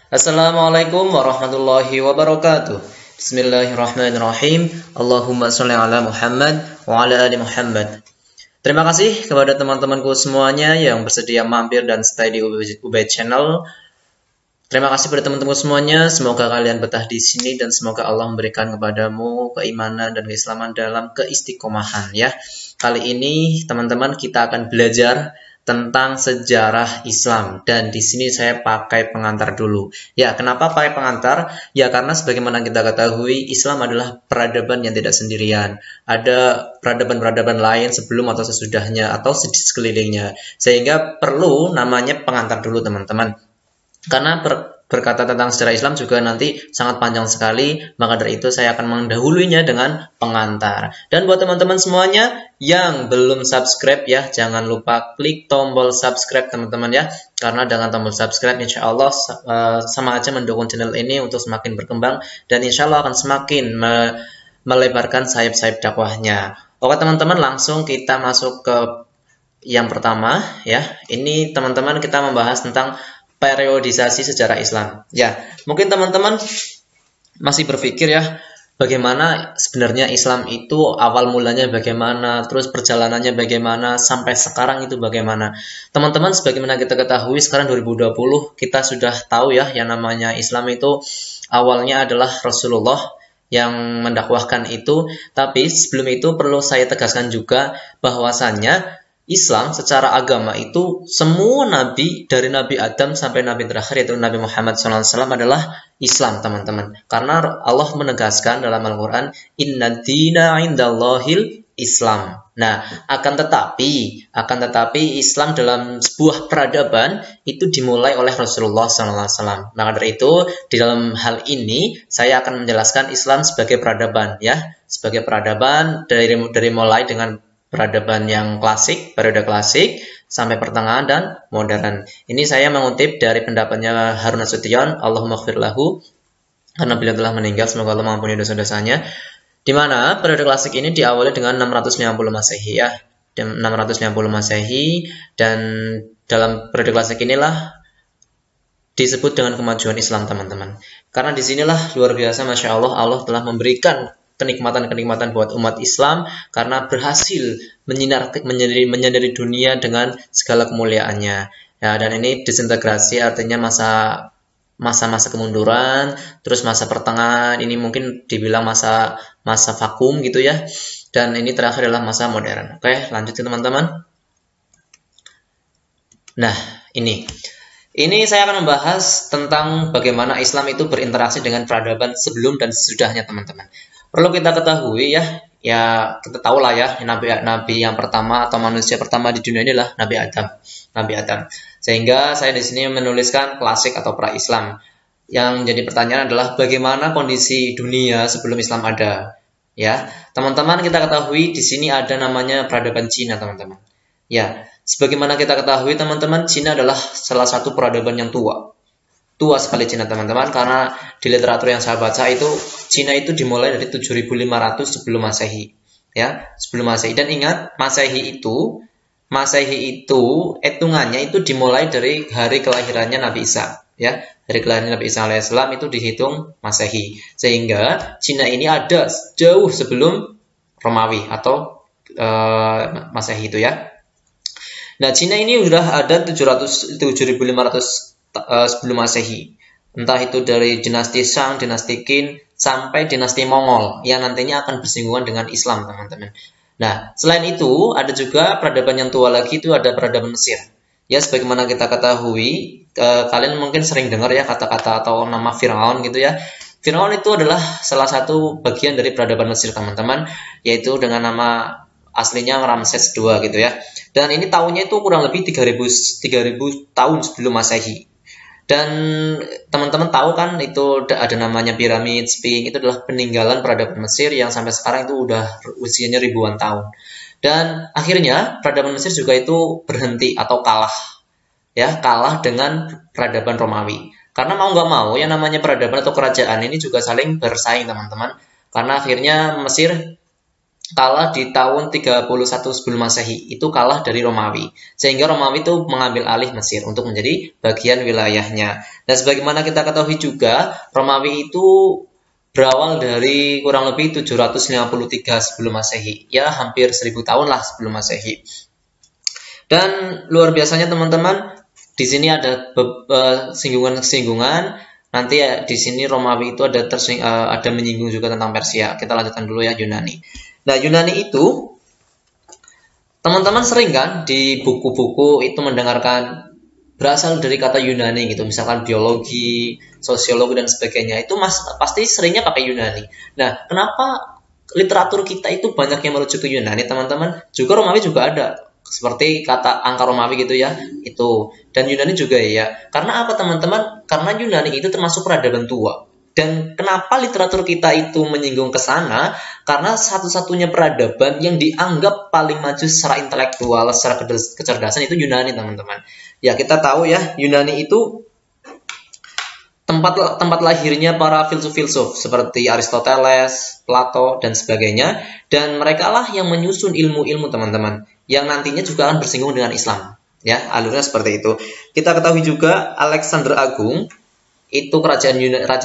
Assalamualaikum warahmatullahi wabarakatuh. Bismillahirrahmanirrahim. Allahumma sholli ala Muhammad wa ala ali Muhammad. Terima kasih kepada teman-temanku semuanya yang bersedia mampir dan stay di Ubay Channel. Terima kasih kepada teman-teman semuanya. Semoga kalian betah di sini dan semoga Allah memberikan kepadamu keimanan dan keislaman dalam keistiqomahan ya. Kali ini teman-teman kita akan belajar tentang sejarah Islam dan di sini saya pakai pengantar dulu. Ya, kenapa pakai pengantar? Ya karena sebagaimana kita ketahui Islam adalah peradaban yang tidak sendirian. Ada peradaban-peradaban lain sebelum atau sesudahnya atau sekelilingnya. Sehingga perlu namanya pengantar dulu teman-teman. Karena berkata tentang sejarah Islam juga nanti sangat panjang sekali, maka dari itu saya akan mendahulunya dengan pengantar. Dan buat teman-teman semuanya yang belum subscribe ya, jangan lupa klik tombol subscribe teman-teman ya. Karena dengan tombol subscribe insya Allah sama aja mendukung channel ini untuk semakin berkembang dan insya Allah akan semakin melebarkan sayap-sayap dakwahnya. Oke teman-teman, langsung kita masuk ke yang pertama ya. Ini teman-teman kita membahas tentang periodisasi sejarah Islam. Ya, mungkin teman-teman masih berpikir ya, bagaimana sebenarnya Islam itu awal mulanya bagaimana, terus perjalanannya bagaimana, sampai sekarang itu bagaimana. Teman-teman, sebagaimana kita ketahui sekarang 2020, kita sudah tahu ya, yang namanya Islam itu awalnya adalah Rasulullah yang mendakwahkan itu. Tapi sebelum itu perlu saya tegaskan juga bahwasannya Islam secara agama itu semua nabi dari Nabi Adam sampai nabi terakhir yaitu Nabi Muhammad SAW adalah Islam teman-teman. Karena Allah menegaskan dalam Al-Quran Inna dina indallahil Islam. Nah, akan tetapi Islam dalam sebuah peradaban itu dimulai oleh Rasulullah SAW. Maka dari itu di dalam hal ini saya akan menjelaskan Islam sebagai peradaban ya, sebagai peradaban dari mulai dengan peradaban yang klasik, periode klasik, sampai pertengahan dan modern. Ini saya mengutip dari pendapatnya Harun Nasution, Allahumma ighfir lahu, karena beliau telah meninggal, semoga Allah mengampuni dosa-dosanya. Di mana periode klasik ini diawali dengan 690 Masehi ya, 690 Masehi, dan dalam periode klasik inilah disebut dengan kemajuan Islam teman-teman. Karena disinilah luar biasa, Masya Allah, Allah telah memberikan kenikmatan-kenikmatan buat umat Islam karena berhasil menyinari dunia dengan segala kemuliaannya. Ya, dan ini disintegrasi artinya masa-masa kemunduran, terus masa pertengahan, ini mungkin dibilang masa vakum gitu ya. Dan ini terakhir adalah masa modern. Oke, lanjutin teman-teman. Nah, ini saya akan membahas tentang bagaimana Islam itu berinteraksi dengan peradaban sebelum dan sesudahnya teman-teman. Perlu kita ketahui ya kita tahu lah ya, nabi yang pertama atau manusia pertama di dunia inilah Nabi Adam. Sehingga saya di sini menuliskan klasik atau pra-Islam. Yang jadi pertanyaan adalah bagaimana kondisi dunia sebelum Islam ada? Ya, teman-teman kita ketahui di sini ada namanya peradaban Cina, teman-teman. Ya, sebagaimana kita ketahui teman-teman, Cina adalah salah satu peradaban yang tua sekali Cina teman-teman, karena di literatur yang saya baca itu Cina itu dimulai dari 7500 sebelum Masehi ya, sebelum Masehi. Dan ingat Masehi itu hitungannya itu dimulai dari hari kelahirannya Nabi Isa ya, dari kelahiran Nabi Isa alaihissalam itu dihitung Masehi, sehingga Cina ini ada jauh sebelum Romawi atau Masehi itu ya. Nah, Cina ini sudah ada 7500 sebelum Masehi. Entah itu dari dinasti Shang, dinasti Qin, sampai dinasti Mongol yang nantinya akan bersinggungan dengan Islam, teman-teman. Nah, selain itu ada juga peradaban yang tua lagi, itu ada peradaban Mesir. Ya, sebagaimana kita ketahui, kalian mungkin sering dengar ya kata-kata atau nama Firaun gitu ya. Firaun itu adalah salah satu bagian dari peradaban Mesir, teman-teman, yaitu dengan nama aslinya Ramses II gitu ya. Dan ini tahunnya itu kurang lebih 3000 tahun sebelum Masehi. Dan teman-teman tahu kan itu ada namanya piramid, Sphinx, itu adalah peninggalan peradaban Mesir yang sampai sekarang itu udah usianya ribuan tahun. Dan akhirnya peradaban Mesir juga itu berhenti atau kalah dengan peradaban Romawi. Karena mau nggak mau yang namanya peradaban atau kerajaan ini juga saling bersaing teman-teman. Karena akhirnya Mesir kalah di tahun 31 sebelum Masehi. Itu kalah dari Romawi. Sehingga Romawi itu mengambil alih Mesir untuk menjadi bagian wilayahnya. Dan sebagaimana kita ketahui juga, Romawi itu berawal dari kurang lebih 753 sebelum Masehi. Ya, hampir 1000 tahun lah sebelum Masehi. Dan luar biasanya teman-teman, di sini ada singgungan-singgungan. Nanti ya, di sini Romawi itu ada menyinggung juga tentang Persia. Kita lanjutkan dulu ya, Yunani. Nah, Yunani itu teman-teman sering kan di buku-buku itu mendengarkan berasal dari kata Yunani gitu, misalkan biologi, sosiologi dan sebagainya. Itu pasti seringnya pakai Yunani. Nah, kenapa literatur kita itu banyak yang merujuk ke Yunani, teman-teman? Juga Romawi juga ada. Seperti kata angka Romawi gitu ya, itu. Dan Yunani juga ya. Karena apa, teman-teman? Karena Yunani itu termasuk peradaban tua. Dan kenapa literatur kita itu menyinggung ke sana? Karena satu-satunya peradaban yang dianggap paling maju secara intelektual, secara kecerdasan itu Yunani, teman-teman. Ya, kita tahu ya, Yunani itu tempat lahirnya para filsuf-filsuf seperti Aristoteles, Plato, dan sebagainya. Dan mereka lah yang menyusun ilmu-ilmu, teman-teman, yang nantinya juga akan bersinggung dengan Islam. Ya, alurnya seperti itu. Kita ketahui juga Alexander Agung, itu raja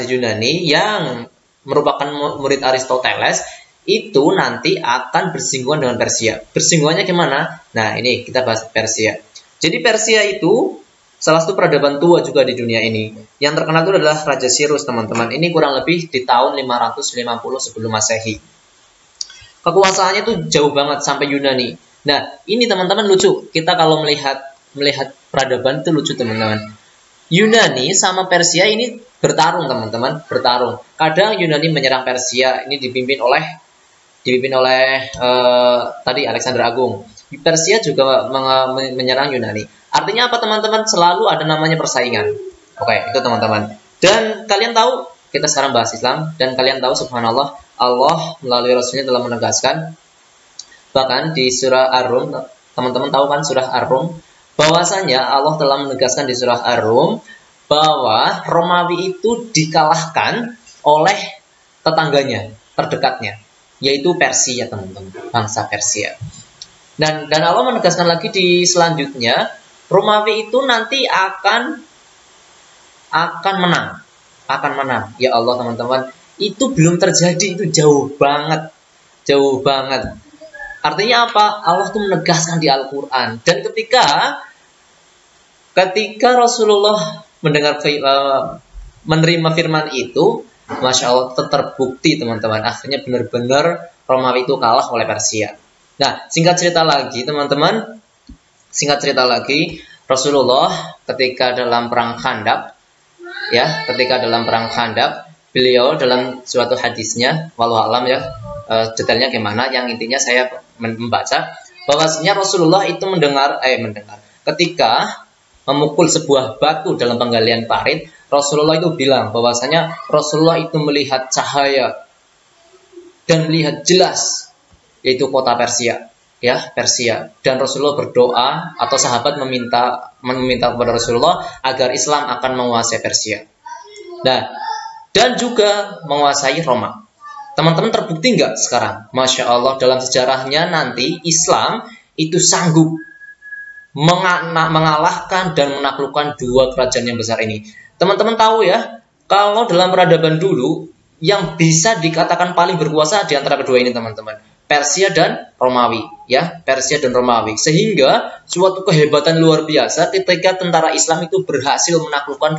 Yunani yang merupakan murid Aristoteles, itu nanti akan bersinggungan dengan Persia. Bersinggungannya gimana? Nah, ini kita bahas Persia. Jadi Persia itu salah satu peradaban tua juga di dunia ini. Yang terkenal itu adalah Raja Cyrus, teman-teman. Ini kurang lebih di tahun 550 sebelum Masehi. Kekuasaannya itu jauh banget sampai Yunani. Nah, ini teman-teman lucu. Kita kalau melihat peradaban itu lucu, teman-teman. Yunani sama Persia ini bertarung, teman-teman, bertarung. Kadang Yunani menyerang Persia, ini dipimpin oleh tadi Alexander Agung. Persia juga menyerang Yunani. Artinya apa, teman-teman? Selalu ada namanya persaingan. Oke, itu teman-teman. Dan kalian tahu, kita sekarang bahas Islam, dan kalian tahu subhanallah, Allah melalui Rasulnya telah menegaskan, bahkan di surah Ar-Rum, teman-teman tahu kan surah Ar-Rum, bahwasanya Allah telah menegaskan di surah Ar-Rum bahwa Romawi itu dikalahkan oleh tetangganya, terdekatnya, yaitu Persia, teman-teman, bangsa Persia. Dan Allah menegaskan lagi di selanjutnya, Romawi itu nanti akan menang. Ya Allah, teman-teman, itu belum terjadi, itu jauh banget. Artinya apa? Allah tuh menegaskan di Al-Quran. Dan ketika Rasulullah menerima firman itu, Masya Allah, terbukti, teman-teman. Akhirnya benar-benar Romawi itu kalah oleh Persia. Nah, singkat cerita lagi, teman-teman. Rasulullah ketika dalam perang Khandaq, beliau dalam suatu hadisnya, wallahu alam ya, detailnya gimana, yang intinya saya membaca bahwasanya Rasulullah itu mendengar ketika memukul sebuah batu dalam penggalian parit, Rasulullah itu bilang bahwasanya Rasulullah itu melihat cahaya dan melihat jelas, yaitu kota Persia, dan Rasulullah berdoa atau sahabat meminta kepada Rasulullah agar Islam akan menguasai Persia. Nah, dan juga menguasai Roma. Teman-teman, terbukti nggak sekarang? Masya Allah, dalam sejarahnya nanti Islam itu sanggup mengalahkan dan menaklukkan dua kerajaan yang besar ini. Teman-teman tahu ya, kalau dalam peradaban dulu, yang bisa dikatakan paling berkuasa di antara kedua ini, teman-teman, Persia dan Romawi, Sehingga suatu kehebatan luar biasa ketika tentara Islam itu berhasil menaklukkan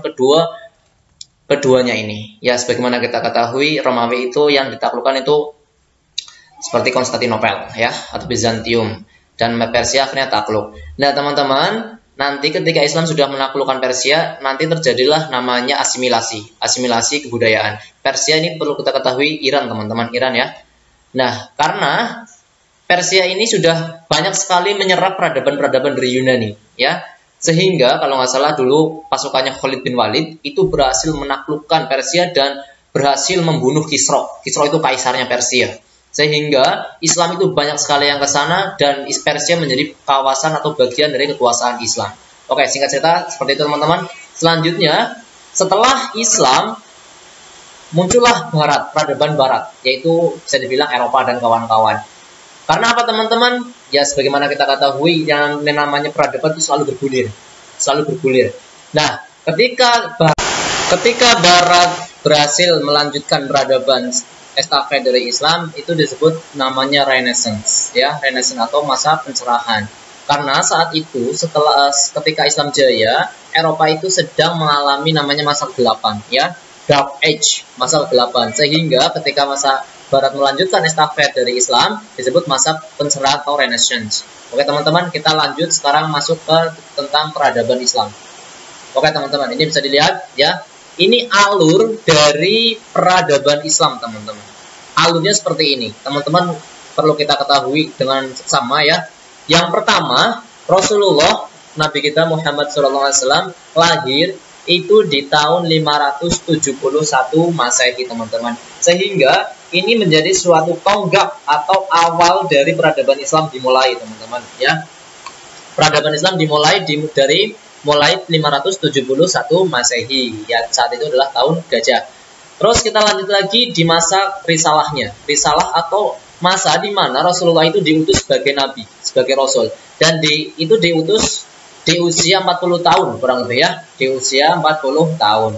keduanya ini. Ya, sebagaimana kita ketahui, Romawi itu yang ditaklukkan itu seperti Konstantinopel, ya, atau Bizantium, dan Persia akhirnya takluk. Nah, teman-teman, nanti ketika Islam sudah menaklukkan Persia, nanti terjadilah namanya asimilasi kebudayaan. Persia ini perlu kita ketahui Iran, teman-teman, Iran ya. Nah, karena Persia ini sudah banyak sekali menyerap peradaban-peradaban dari Yunani, ya. Sehingga kalau nggak salah dulu pasukannya Khalid bin Walid itu berhasil menaklukkan Persia dan berhasil membunuh Kisra. Kisra itu kaisarnya Persia. Sehingga Islam itu banyak sekali yang ke sana dan Persia menjadi kawasan atau bagian dari kekuasaan Islam. Oke, singkat cerita seperti itu, teman-teman. Selanjutnya, setelah Islam muncullah peradaban barat, yaitu bisa dibilang Eropa dan kawan-kawan. Karena apa teman-teman? Ya sebagaimana kita ketahui yang namanya peradaban itu selalu bergulir. Nah, ketika Barat berhasil melanjutkan peradaban estafet dari Islam, itu disebut namanya Renaissance, ya, Renaissance atau masa pencerahan. Karena saat itu ketika Islam jaya, Eropa itu sedang mengalami namanya masa kegelapan, ya, Dark Age, masa kegelapan. Sehingga ketika masa Barat melanjutkan estafet dari Islam, disebut masa pencerahan atau Renaissance. Oke teman-teman, kita lanjut sekarang masuk ke tentang peradaban Islam. Oke teman-teman, ini bisa dilihat ya. Ini alur dari peradaban Islam teman-teman. Alurnya seperti ini. Teman-teman perlu kita ketahui dengan sama ya. Yang pertama, Rasulullah Nabi kita Muhammad SAW lahir itu di tahun 571 Masehi teman-teman. Sehingga ini menjadi suatu tonggak atau awal dari peradaban Islam dimulai teman-teman ya. Peradaban Islam dimulai dari mulai 571 Masehi, ya saat itu adalah tahun gajah. Terus kita lanjut lagi di masa risalahnya. Risalah atau masa di mana Rasulullah itu diutus sebagai nabi, sebagai rasul, dan itu diutus di usia 40 tahun kurang lebih ya, di usia 40 tahun.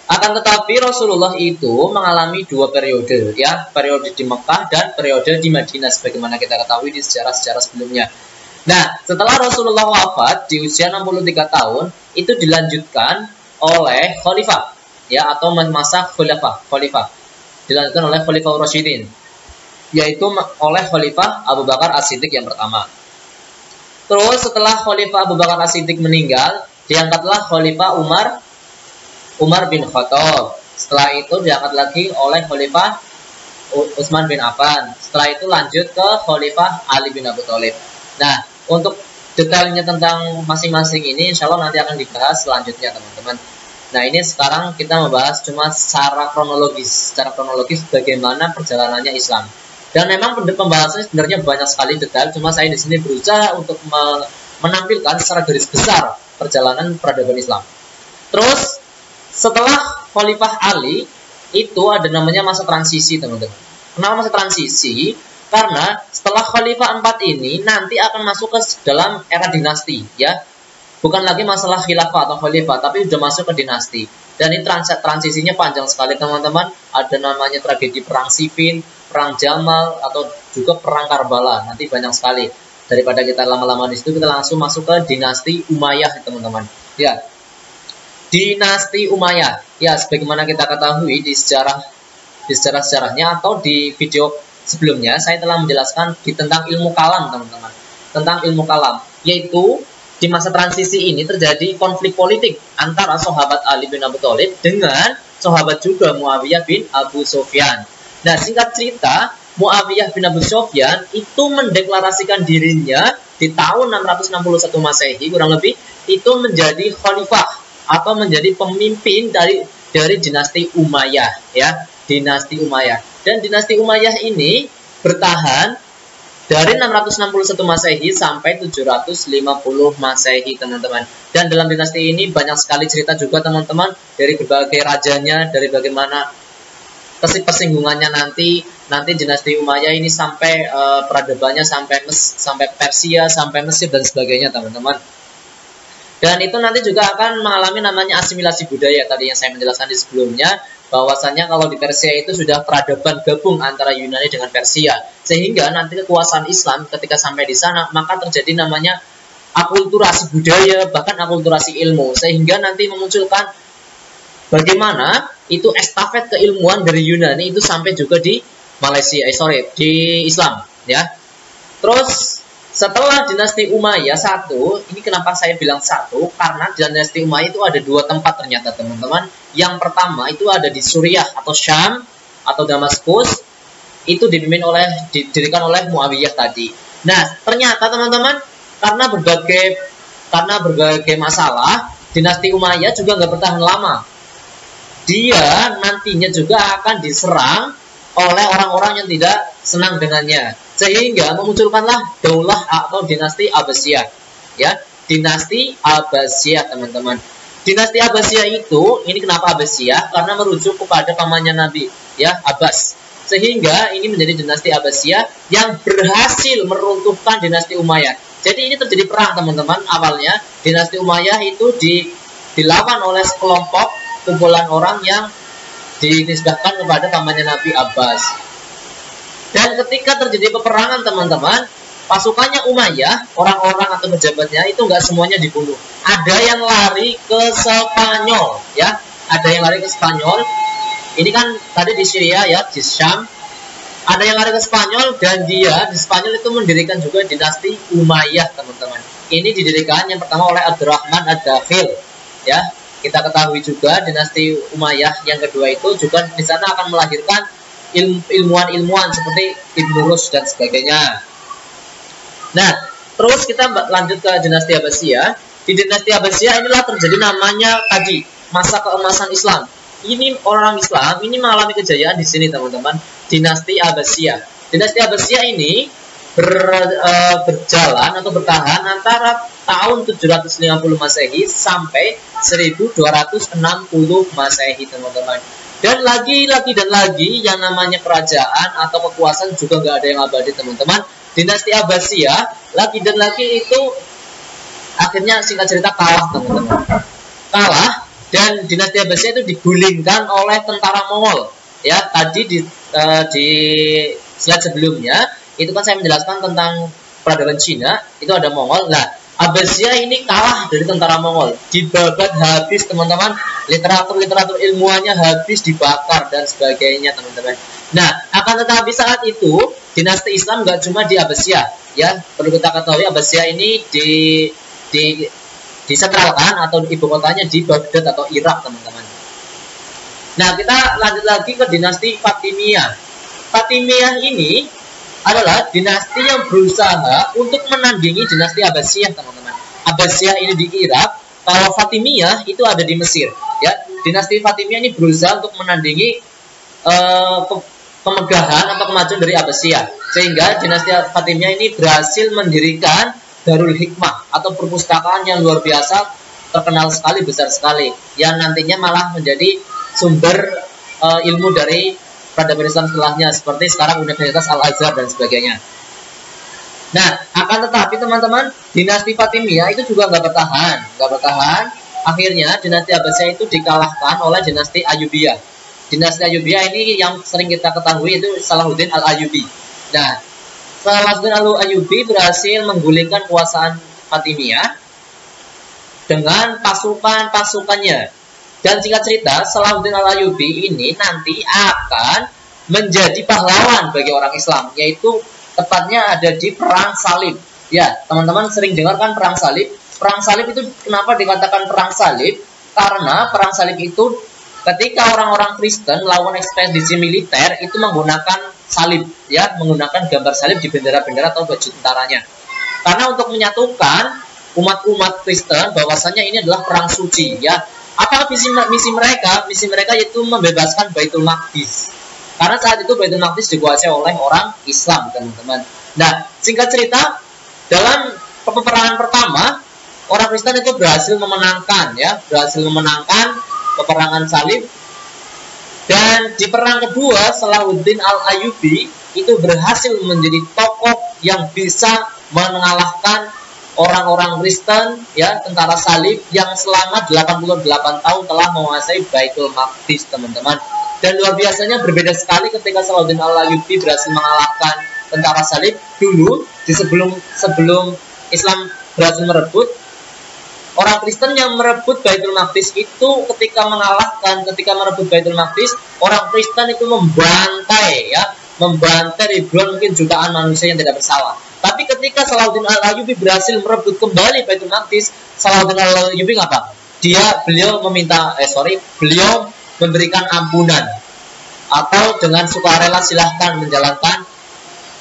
Akan tetapi Rasulullah itu mengalami dua periode ya, periode di Mekah dan periode di Madinah sebagaimana kita ketahui di sejarah-sejarah sebelumnya. Nah, setelah Rasulullah wafat di usia 63 tahun, itu dilanjutkan oleh khalifah, ya, atau masa khalifah. Dilanjutkan oleh Khalifah Rasyidin, yaitu oleh Khalifah Abu Bakar As-Siddiq yang pertama. Terus setelah Khalifah Abu Bakar As-Siddiq meninggal, diangkatlah Khalifah Umar bin Khattab. Setelah itu diangkat lagi oleh Khalifah Utsman bin Affan. Setelah itu lanjut ke Khalifah Ali bin Abi Thalib. Nah, untuk detailnya tentang masing-masing ini insya Allah nanti akan dibahas selanjutnya teman-teman. Nah, ini sekarang kita membahas cuma secara kronologis bagaimana perjalanannya Islam. Dan memang pembahasannya sebenarnya banyak sekali detail, cuma saya di sini berusaha untuk menampilkan secara garis besar perjalanan peradaban Islam. Terus setelah Khalifah Ali itu ada namanya masa transisi teman-teman. Kenapa masa transisi? Karena setelah Khalifah 4 ini nanti akan masuk ke dalam era dinasti ya. Bukan lagi masalah khilafah atau khalifah, tapi sudah masuk ke dinasti. Dan ini transisinya panjang sekali teman-teman. Ada namanya tragedi perang Siffin, perang Jamal, atau juga perang Karbala. Nanti banyak sekali. Daripada kita lama-lama di situ, kita langsung masuk ke dinasti Umayyah teman-teman. Ya. Dinasti Umayyah. Ya, sebagaimana kita ketahui di sejarah-sejarahnya atau di video sebelumnya saya telah menjelaskan tentang ilmu kalam teman-teman. Tentang ilmu kalam, yaitu di masa transisi ini terjadi konflik politik antara sahabat Ali bin Abi Thalib dengan sahabat juga Muawiyah bin Abu Sufyan. Nah, singkat cerita, Muawiyah bin Abu Sufyan itu mendeklarasikan dirinya di tahun 661 Masehi kurang lebih itu menjadi khalifah atau menjadi pemimpin dari dinasti Umayyah ya, dinasti Umayyah. Dan dinasti Umayyah ini bertahan dari 661 Masehi sampai 750 Masehi teman-teman. Dan dalam dinasti ini banyak sekali cerita juga teman-teman, dari berbagai rajanya, dari bagaimana persinggungannya nanti dinasti Umayyah ini sampai peradabannya sampai Persia, sampai Mesir dan sebagainya teman-teman. Dan itu nanti juga akan mengalami namanya asimilasi budaya tadi yang saya menjelaskan di sebelumnya, bahwasannya kalau di Persia itu sudah peradaban gabung antara Yunani dengan Persia, sehingga nanti kekuasaan Islam ketika sampai di sana maka terjadi namanya akulturasi budaya, bahkan akulturasi ilmu, sehingga nanti memunculkan bagaimana itu estafet keilmuan dari Yunani itu sampai juga di di Islam ya. Terus setelah dinasti Umayyah satu, ini kenapa saya bilang satu? Karena dinasti Umayyah itu ada dua tempat ternyata teman-teman. Yang pertama itu ada di Suriah atau Syam atau Damaskus, itu didirikan oleh Muawiyah tadi. Nah, ternyata teman-teman karena berbagai masalah, dinasti Umayyah juga nggak bertahan lama. Dia nantinya juga akan diserang oleh orang-orang yang tidak senang dengannya, sehingga memunculkanlah daulah atau dinasti Abbasiyah ya, dinasti Abbasiyah teman-teman. Dinasti Abbasiyah itu, ini kenapa Abbasiyah? Karena merujuk kepada pamannya Nabi ya, Abbas. Sehingga ini menjadi dinasti Abbasiyah yang berhasil meruntuhkan dinasti Umayyah. Jadi ini terjadi perang teman-teman. Awalnya dinasti Umayyah itu dilawan oleh sekelompok kumpulan orang yang dinisbahkan kepada pamannya Nabi Abbas. Dan ketika terjadi peperangan teman-teman, pasukannya Umayyah, orang-orang atau pejabatnya itu nggak semuanya dibunuh. Ada yang lari ke Spanyol, ya. Ada yang lari ke Spanyol. Ini kan tadi di Syria ya, di Syam. Ada yang lari ke Spanyol dan dia di Spanyol itu mendirikan juga dinasti Umayyah, teman-teman. Ini didirikan yang pertama oleh Abdurrahman Ad-Dakhil, ya. Kita ketahui juga dinasti Umayyah yang kedua itu juga di sana akan melahirkan ilmuwan-ilmuwan seperti Ibnu Rushd dan sebagainya. Nah, terus kita lanjut ke dinasti Abbasiyah. Di dinasti Abbasiyah inilah terjadi namanya tadi masa keemasan Islam. Ini orang Islam ini mengalami kejayaan di sini teman-teman, dinasti Abbasiyah. Dinasti Abbasiyah ini berjalan atau bertahan antara tahun 750 Masehi sampai 1260 Masehi teman-teman. Dan lagi yang namanya kerajaan atau kekuasaan juga nggak ada yang abadi teman-teman. Dinasti Abbasiyah lagi itu akhirnya singkat cerita kalah teman-teman. Kalah. Dan dinasti Abbasiyah itu digulingkan oleh tentara Mongol. Ya, tadi di slide sebelumnya itu kan saya menjelaskan tentang peradaban Cina, itu ada Mongol. Nah, Abbasiyah ini kalah dari tentara Mongol, dibabat habis teman-teman, literatur ilmuannya habis dibakar dan sebagainya teman-teman. Nah, akan tetapi saat itu dinasti Islam nggak cuma di Abbasiyah, ya perlu kita ketahui Abbasiyah ini disentralkan atau ibu kotanya di Baghdad atau Irak teman-teman. Nah, kita lanjut lagi ke dinasti Fatimiyah. Fatimiyah ini adalah dinasti yang berusaha untuk menandingi dinasti Abbasiyah teman-teman. Abbasiyah ini di Irak, kalau Fatimiyah itu ada di Mesir. Ya, dinasti Fatimiyah ini berusaha untuk menandingi kemegahan atau kemajuan dari Abbasiyah. Sehingga dinasti Fatimiyah ini berhasil mendirikan Darul Hikmah atau perpustakaan yang luar biasa, terkenal sekali, besar sekali, yang nantinya malah menjadi sumber ilmu dari peradaban Islam setelahnya, seperti sekarang Universitas Al-Azhar dan sebagainya. Nah, akan tetapi teman-teman, dinasti Fatimiyah itu juga nggak bertahan. Akhirnya dinasti Abbasiyah itu dikalahkan oleh dinasti Ayyubiyah. Dinasti Ayyubiyah ini yang sering kita ketahui itu Salahuddin Al-Ayyubi. Nah, Salahuddin Al-Ayyubi berhasil menggulingkan kekuasaan Fatimiyah dengan pasukan-pasukannya. Dan singkat cerita, Salahuddin Al-Ayyubi ini nanti akan menjadi pahlawan bagi orang Islam, yaitu tepatnya ada di Perang Salib. Ya, teman-teman sering dengar kan Perang Salib. Perang Salib itu kenapa dikatakan Perang Salib? Karena Perang Salib itu ketika orang-orang Kristen melakukan ekspedisi militer itu menggunakan salib, ya, menggunakan gambar salib di bendera-bendera atau baju tentaranya. Karena untuk menyatukan umat-umat Kristen bahwasanya ini adalah perang suci, ya. Apa misi mereka? Misi mereka yaitu membebaskan Baitul Maqdis. Karena saat itu Baitul Maqdis dikuasai oleh orang Islam, teman-teman. Nah, singkat cerita, dalam peperangan pertama, orang Kristen itu berhasil memenangkan peperangan salib. Dan di perang kedua, Salahuddin Al-Ayyubi itu berhasil menjadi tokoh yang bisa mengalahkan orang-orang Kristen, ya, tentara salib yang selama 88 tahun telah menguasai Baitul Maqdis, teman-teman. Dan luar biasanya berbeda sekali ketika Salahuddin Al-Ayyubi berhasil mengalahkan tentara salib dulu, sebelum Islam berhasil merebut. Orang Kristen yang merebut Baitul Maqdis itu ketika merebut Baitul Maqdis, orang Kristen itu membantai ribuan mungkin jutaan manusia yang tidak bersalah. Tapi ketika Salahuddin Al-Ayyubi berhasil merebut kembali Baitul Maqdis, Salahuddin Al-Ayyubi ngapa? Beliau memberikan ampunan atau dengan sukarela silahkan menjalankan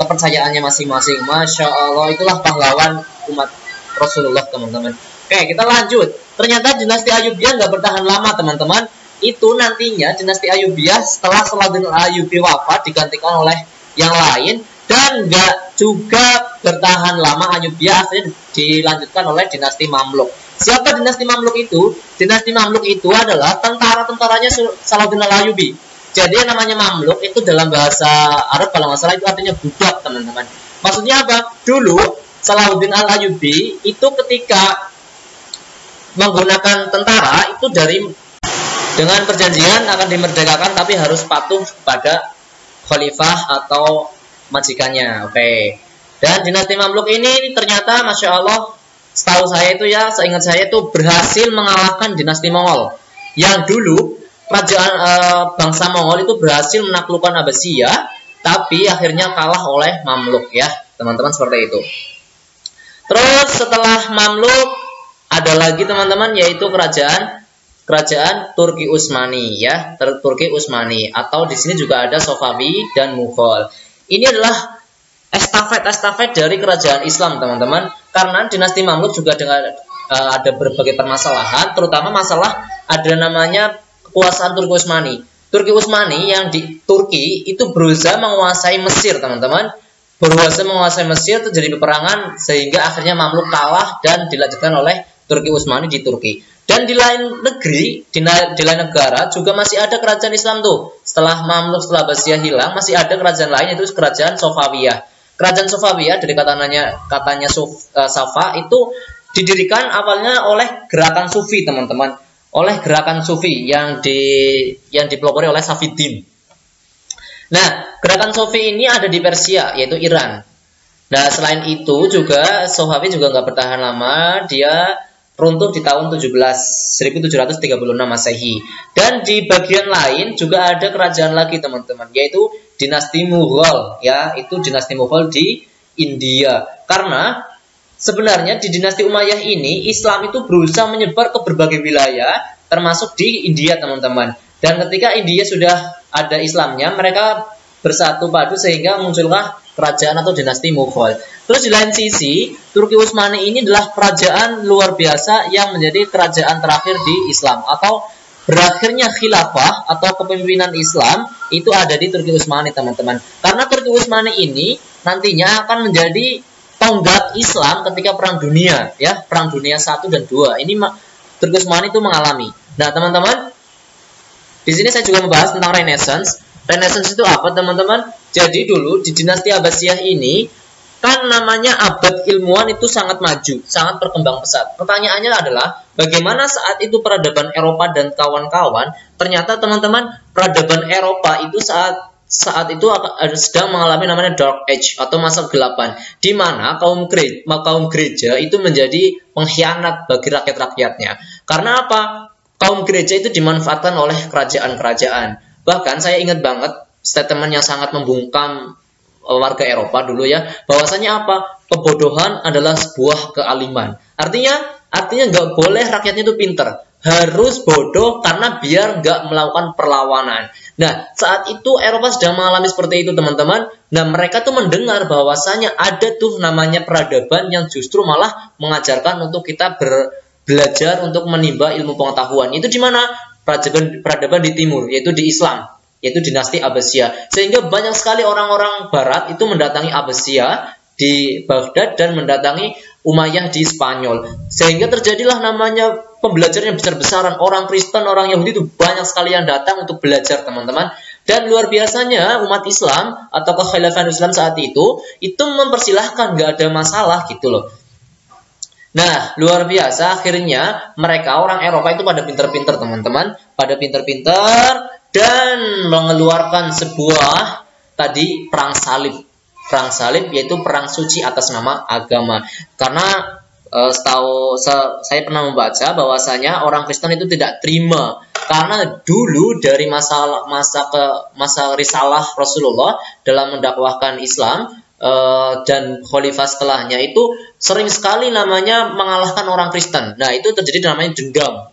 kepercayaannya masing-masing. Masya Allah, itulah pahlawan umat Rasulullah, teman-teman. Oke, kita lanjut. Ternyata dinasti Ayyubiyah nggak bertahan lama, teman-teman. Itu nantinya dinasti Ayyubiyah setelah Salahuddin Al-Ayyubi wafat digantikan oleh yang lain, dan nggak juga bertahan lama Ayyubiyah, akhirnya dilanjutkan oleh dinasti Mamluk. Siapa dinasti Mamluk itu? Dinasti Mamluk itu adalah tentara-tentaranya Salahuddin Al-Ayyubi. Jadi yang namanya mamluk itu dalam bahasa Arab kalau nggak salah itu artinya budak, teman-teman. Maksudnya apa? Dulu Salahuddin Al-Ayyubi itu ketika menggunakan tentara itu dengan perjanjian akan dimerdekakan tapi harus patuh kepada khalifah atau majikannya. Oke. Dan dinasti Mamluk ini ternyata Masya Allah, setahu saya itu ya, seingat saya itu berhasil mengalahkan dinasti Mongol. Yang dulu kerajaan bangsa Mongol itu berhasil menaklukkan Abbasiyah, tapi akhirnya kalah oleh Mamluk ya, teman-teman, seperti itu. Terus setelah Mamluk ada lagi teman-teman, yaitu kerajaan Turki Utsmani ya, Turki Utsmani, atau di sini juga ada Safawi dan Mughal. Ini adalah estafet dari kerajaan Islam, teman-teman. Karena dinasti Mamluk juga ada berbagai permasalahan, terutama masalah ada namanya kekuasaan Turki Utsmani. Turki Utsmani yang di Turki itu berusaha menguasai Mesir, teman-teman. Berusaha menguasai Mesir, terjadi peperangan sehingga akhirnya Mamluk kalah dan dilanjutkan oleh Turki Utsmani di Turki. Dan di lain negeri, di lain negara juga masih ada kerajaan Islam tuh. Setelah Mamluk, setelah Abbasiyah hilang, masih ada kerajaan lain, yaitu kerajaan Safawiyah. Kerajaan Safawiyah dari katanya Safa itu didirikan awalnya oleh gerakan Sufi, teman-teman. Oleh gerakan Sufi yang dipelopori oleh Safiddin. Nah, gerakan Sufi ini ada di Persia, yaitu Iran. Nah, selain itu juga Safawi juga nggak bertahan lama, dia runtuh di tahun 1736 Masehi. Dan di bagian lain juga ada kerajaan lagi, teman-teman, yaitu dinasti Mughal ya, itu dinasti Mughal di India. Karena sebenarnya di dinasti Umayyah ini Islam itu berusaha menyebar ke berbagai wilayah termasuk di India, teman-teman. Dan ketika India sudah ada Islamnya, mereka bersatu padu sehingga muncullah kerajaan atau dinasti Mughal. Terus di lain sisi, Turki Utsmani ini adalah kerajaan luar biasa yang menjadi kerajaan terakhir di Islam, atau berakhirnya khilafah atau kepemimpinan Islam itu ada di Turki Utsmani, teman-teman. Karena Turki Utsmani ini nantinya akan menjadi tonggak Islam ketika Perang Dunia ya, Perang Dunia 1 dan 2. Ini Turki Utsmani itu mengalami. Nah, teman-teman, di sini saya juga membahas tentang Renaissance. Renaissance itu apa, teman-teman? Jadi dulu di dinasti Abbasiyah ini kan namanya abad ilmuwan itu sangat maju, sangat berkembang pesat. Pertanyaannya adalah bagaimana saat itu peradaban Eropa dan kawan-kawan? Ternyata, teman-teman, peradaban Eropa itu saat itu sedang mengalami namanya Dark Age atau masa kegelapan, di mana kaum gereja itu menjadi pengkhianat bagi rakyat-rakyatnya. Karena apa? Kaum gereja itu dimanfaatkan oleh kerajaan-kerajaan. Bahkan saya ingat banget statement yang sangat membungkam warga Eropa dulu ya, bahwasanya apa? Kebodohan adalah sebuah kealiman. Artinya nggak boleh rakyatnya itu pinter, harus bodoh karena biar nggak melakukan perlawanan. Nah, saat itu Eropa sedang mengalami seperti itu, teman-teman. Nah, mereka tuh mendengar bahwasanya ada tuh namanya peradaban yang justru malah mengajarkan untuk kita belajar untuk menimba ilmu pengetahuan. Itu di mana? Peradaban di timur, yaitu di Islam, yaitu dinasti Abbasiyah. Sehingga banyak sekali orang-orang barat itu mendatangi Abbasiyah di Baghdad dan mendatangi Umayyah di Spanyol. Sehingga terjadilah namanya pembelajaran yang besar-besaran. Orang Kristen, orang Yahudi itu banyak sekali yang datang untuk belajar, teman-teman. Dan luar biasanya umat Islam atau kekhilafan Islam saat itu mempersilahkan, nggak ada masalah gitu loh. Nah, luar biasa, akhirnya mereka orang Eropa itu pada pinter-pinter, teman-teman, pada pinter-pinter dan mengeluarkan sebuah tadi perang salib, yaitu perang suci atas nama agama. Karena saya pernah membaca bahwasanya orang Kristen itu tidak terima karena dulu dari masa risalah Rasulullah dalam mendakwahkan Islam dan khalifah setelahnya itu sering sekali namanya mengalahkan orang Kristen. Nah, itu terjadi namanya dendam.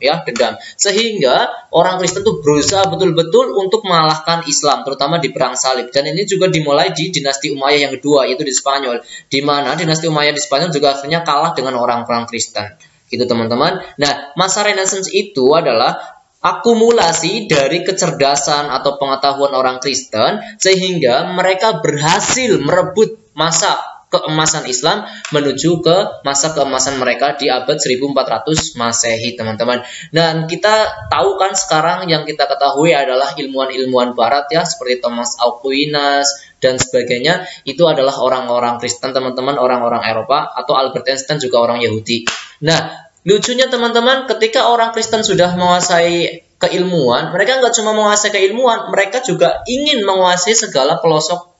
Sehingga orang Kristen itu berusaha betul-betul untuk mengalahkan Islam, terutama di perang salib. Dan ini juga dimulai di dinasti Umayyah yang kedua, yaitu di Spanyol, di mana dinasti Umayyah di Spanyol juga akhirnya kalah dengan orang-orang Kristen. Gitu, teman-teman. Nah, masa Renaissance itu adalah akumulasi dari kecerdasan atau pengetahuan orang Kristen sehingga mereka berhasil merebut masa keemasan Islam menuju ke masa keemasan mereka di abad 1400 Masehi, teman-teman. Dan kita tahu kan sekarang yang kita ketahui adalah ilmuwan-ilmuwan barat ya, seperti Thomas Aquinas dan sebagainya, itu adalah orang-orang Kristen, teman-teman, orang-orang Eropa, atau Albert Einstein juga orang Yahudi. Nah, lucunya teman-teman, ketika orang Kristen sudah menguasai keilmuan, mereka nggak cuma menguasai keilmuan, mereka juga ingin menguasai segala pelosok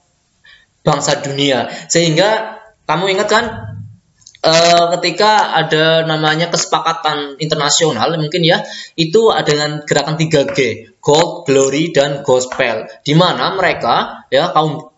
bangsa dunia. Sehingga kamu ingat kan ketika ada namanya kesepakatan internasional mungkin ya, itu dengan gerakan 3G, Gold, Glory, dan Gospel, di mana mereka ya kaum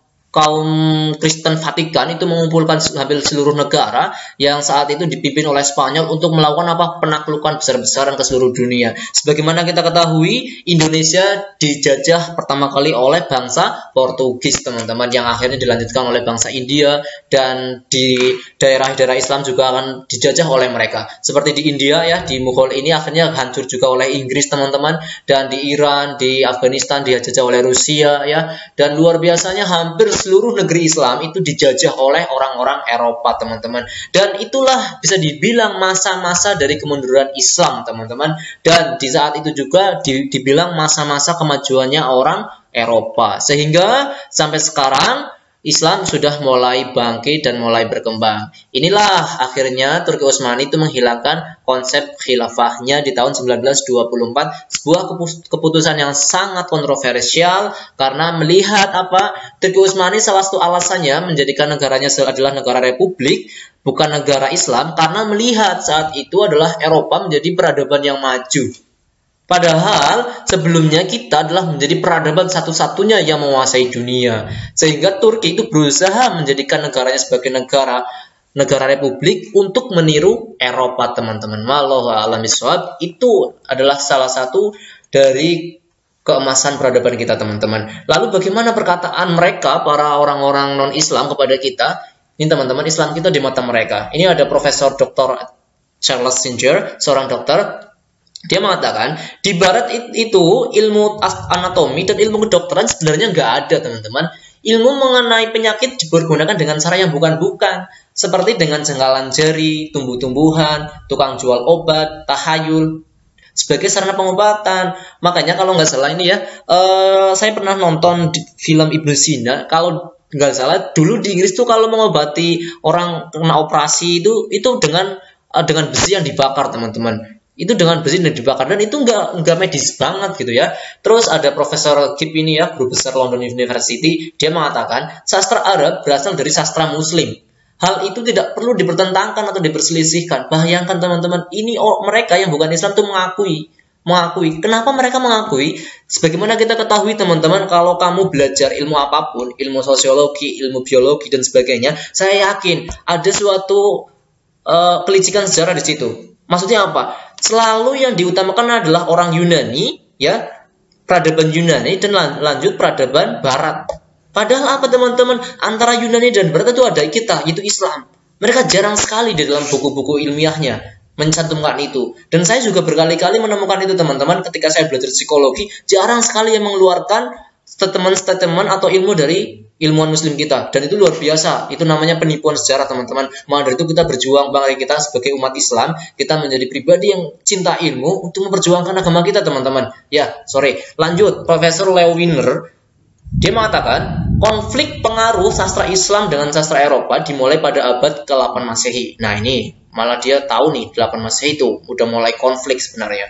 Kristen Vatikan itu mengumpulkan hampir seluruh negara yang saat itu dipimpin oleh Spanyol untuk melakukan penaklukan besar-besaran ke seluruh dunia. Sebagaimana kita ketahui, Indonesia dijajah pertama kali oleh bangsa Portugis, teman-teman, yang akhirnya dilanjutkan oleh bangsa India, dan di daerah-daerah Islam juga akan dijajah oleh mereka. Seperti di India ya, di Mughal ini akhirnya hancur juga oleh Inggris, teman-teman, dan di Iran, di Afghanistan dijajah oleh Rusia ya, dan luar biasanya hampir seluruh negeri Islam itu dijajah oleh orang-orang Eropa, teman-teman. Dan itulah bisa dibilang masa-masa dari kemunduran Islam, teman-teman. Dan di saat itu juga dibilang masa-masa kemajuannya orang Eropa. Sehingga sampai sekarang Islam sudah mulai bangkit dan mulai berkembang. Inilah akhirnya Turki Utsmani itu menghilangkan konsep khilafahnya di tahun 1924, sebuah keputusan yang sangat kontroversial karena melihat Turki Utsmani salah satu alasannya menjadikan negaranya adalah negara republik, bukan negara Islam, karena melihat saat itu adalah Eropa menjadi peradaban yang maju. Padahal sebelumnya kita adalah menjadi peradaban satu-satunya yang menguasai dunia. Sehingga Turki itu berusaha menjadikan negaranya sebagai negara republik untuk meniru Eropa, teman-teman. Wallahu a'lam bishawab. Itu adalah salah satu dari keemasan peradaban kita, teman-teman. Lalu bagaimana perkataan mereka, para orang-orang non-Islam kepada kita? Ini teman-teman, Islam kita di mata mereka. Ini ada Profesor Dr. Charles Singer, seorang dokter. Dia mengatakan, di barat itu ilmu anatomi dan ilmu kedokteran sebenarnya nggak ada, teman-teman. Ilmu mengenai penyakit dipergunakan dengan cara yang bukan-bukan, seperti dengan jenggalan jari, tumbuh-tumbuhan, tukang jual obat, tahayul, sebagai sarana pengobatan. Makanya kalau nggak salah ini ya, saya pernah nonton di film Ibnu Sina. Kalau nggak salah, dulu di Inggris tuh kalau mengobati orang kena operasi itu dengan besi yang dibakar, teman-teman. Itu dengan besi yang dibakar, dan itu nggak medis banget gitu ya. Terus ada Profesor Gibb ini ya, guru besar London University, dia mengatakan sastra Arab berasal dari sastra Muslim. Hal itu tidak perlu dipertentangkan atau diperselisihkan. Bayangkan teman-teman, ini mereka yang bukan Islam tuh mengakui. Kenapa mereka mengakui? Sebagaimana kita ketahui, teman-teman, kalau kamu belajar ilmu apapun, ilmu sosiologi, ilmu biologi dan sebagainya, saya yakin ada suatu kelicikan sejarah di situ. Maksudnya apa? Selalu yang diutamakan adalah orang Yunani, ya, peradaban Yunani, dan lanjut peradaban Barat. Padahal teman-teman? Antara Yunani dan Barat itu ada kita, yaitu Islam. Mereka jarang sekali di dalam buku-buku ilmiahnya mencantumkan itu. Dan saya juga berkali-kali menemukan itu, teman-teman, ketika saya belajar psikologi, jarang sekali yang mengeluarkan statement-statement atau ilmu dari ilmuwan muslim kita, dan itu luar biasa. Itu namanya penipuan sejarah, teman-teman. Maka dari itu kita berjuang, bangsa kita sebagai umat Islam, kita menjadi pribadi yang cinta ilmu untuk memperjuangkan agama kita, teman-teman. Lanjut, Profesor Leo Wiener, dia mengatakan konflik pengaruh sastra Islam dengan sastra Eropa dimulai pada abad ke-8 Masehi. Nah, ini malah dia tahu nih, 8 Masehi itu udah mulai konflik sebenarnya.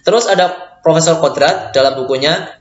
Terus ada Profesor Kodrat dalam bukunya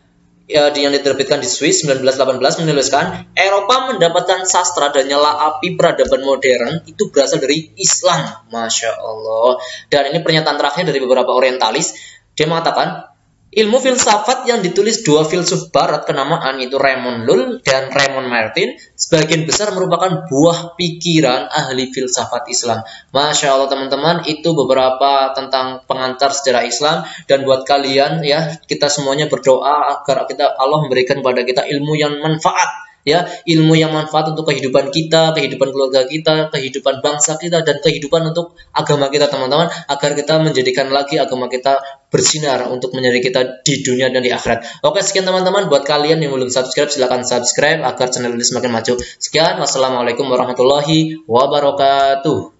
yang diterbitkan di Swiss 1918 menuliskan, Eropa mendapatkan sastra dan nyala api peradaban modern itu berasal dari Islam. Masya Allah. Dan ini pernyataan terakhir dari beberapa orientalis. Dia mengatakan, ilmu filsafat yang ditulis dua filsuf barat kenamaan, yaitu Raymond Lull dan Raymond Martin, sebagian besar merupakan buah pikiran ahli filsafat Islam. Masya Allah, teman-teman, itu beberapa tentang pengantar sejarah Islam. Dan buat kalian ya, kita semuanya berdoa agar Allah memberikan kepada kita ilmu yang manfaat, ya, ilmu yang manfaat untuk kehidupan kita, kehidupan keluarga kita, kehidupan bangsa kita, dan kehidupan untuk agama kita teman-teman, agar kita menjadikan lagi agama kita bersinar untuk menjadi kita di dunia dan di akhirat. Oke, sekian teman-teman. Buat kalian yang belum subscribe, silahkan subscribe agar channel ini semakin maju. Sekian, wassalamualaikum warahmatullahi wabarakatuh.